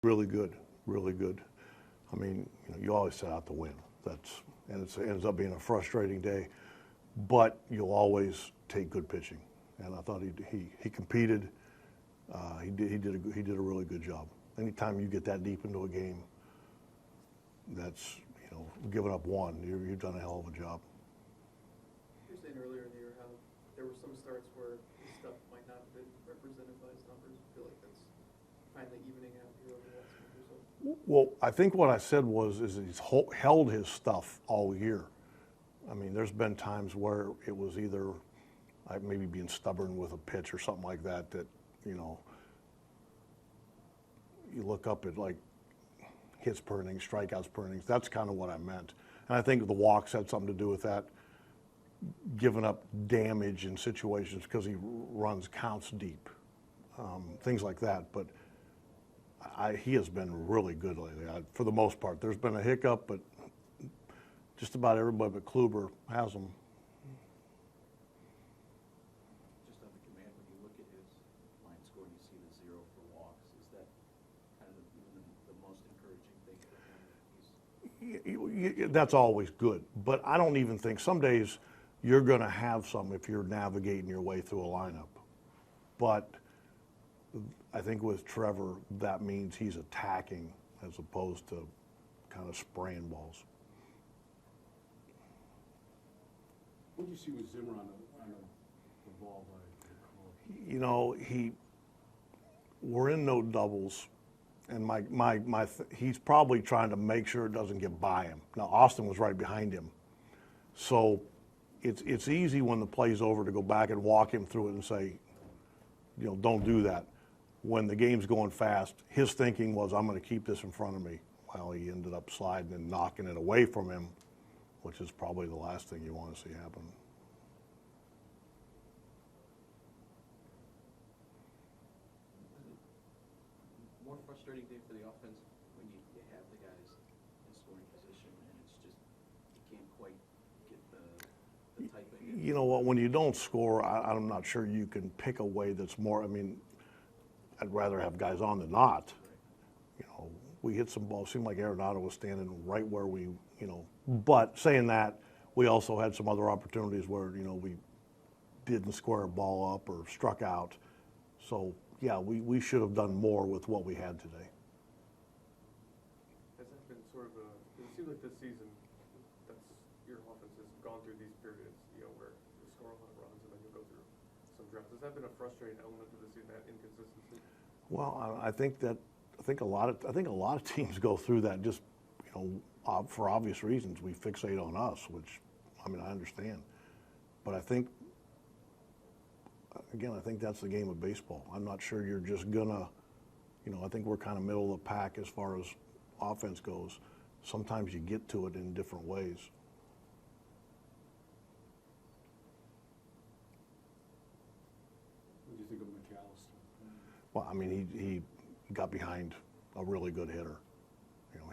Really good, really good. I mean, you always set out to win. And it ends up being a frustrating day, but you'll always take good pitching. And I thought he competed. He did a really good job. Anytime you get that deep into a game, that's giving up one, you've done a hell of a job. You were saying earlier in the year how there were some starts where his stuff might not have been represented by his numbers. I feel like that's finally evening out here over the last month or so. Well, I think what I said is he's held his stuff all year. I mean, there's been times where it was either maybe being stubborn with a pitch or something like that, you look up at like hits per innings, strikeouts per innings. That's kind of what I meant. And I think the walks had something to do with that, giving up damage in situations because he runs counts deep, things like that. But he has been really good lately, for the most part. There's been a hiccup, but just about everybody but Kluber has them. Just on the command, when you look at his line score and you see the 0 for walks, is that kind of even the most encouraging thing for him? That's always good, but I don't even think some days you're going to have some if you're navigating your way through a lineup. But I think with Trevor, that means he's attacking as opposed to kind of spraying balls. What do you see with Zimmer on the ball by the call? We're in no doubles, and he's probably trying to make sure it doesn't get by him. Now Austin was right behind him, so it's easy when the play's over to go back and walk him through it and say, don't do that. When the game's going fast, his thinking was, I'm going to keep this in front of me. Well, he ended up sliding and knocking it away from him, which is probably the last thing you want to see happen. More frustrating day for the offense when you have the guys in scoring position and it's just you can't quite get the typing. You know what? When you don't score, I'm not sure you can pick a way that's more. I mean, I'd rather have guys on than not. We hit some balls. Seemed like Arenado was standing right where we. But saying that, we also had some other opportunities where, we didn't square a ball up or struck out. So, yeah, we should have done more with what we had today. Has that been sort of it seems like this season, your offense has gone through these periods, where you score a lot of runs and then you go through some droughts. Has that been a frustrating element of the season, that inconsistency? Well, I think a lot of teams go through that just, for obvious reasons. We fixate on us, which, I understand. But I think that's the game of baseball. I'm not sure you're just gonna, I think we're kind of middle of the pack as far as offense goes. Sometimes you get to it in different ways. What do you think of McAllister? Well, he got behind a really good hitter.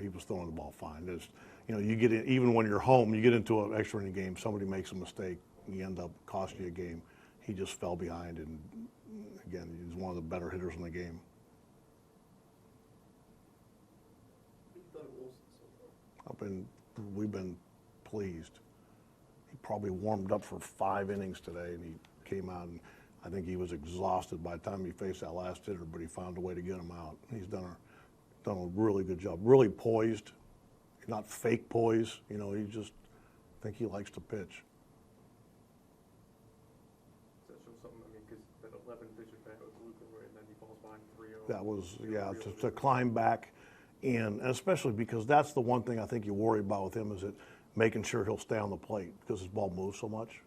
He was throwing the ball fine. You get in, even when you're home, you get into an extra inning game, somebody makes a mistake, you end up costing you a game. He just fell behind, and again, he's one of the better hitters in the game. What do you thought of Wilson so far? We've been pleased. He probably warmed up for 5 innings today, and he came out, and I think he was exhausted by the time he faced that last hitter, but he found a way to get him out. He's done a really good job. Really poised, not fake poise. He just I think he likes to pitch. Does that show something? Because that 11 pitch at bat with Luca, and then he falls behind 3-0. That was, to climb back, and especially because that's the one thing I think you worry about with him is that making sure he'll stay on the plate because his ball moves so much.